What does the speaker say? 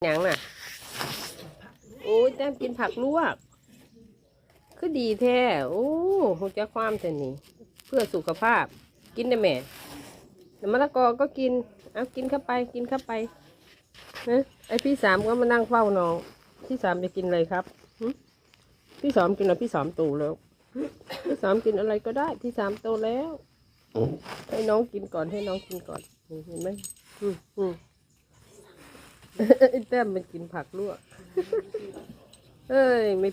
หยังน่ะโอ้ยแต้มกินผักลวกคือดีแท้โอ้หัวใจความแต่นี่เพื่อสุขภาพกินได้แม่มะละกอก็กินเอากินเข้าไปกินเข้าไปนะไอพี่สามก็มานั่งเฝ้าน้องพี่สามจะกินอะไรครับพี่สามกินอะไรพี่สามโตแล้วพี่สามกินอะไรก็ได้พี่สามโตแล้วให้น้องกินก่อนให้น้องกินก่อนเห็นไหมไอ้แต้มมันกินผักลวกเอ้ยไม่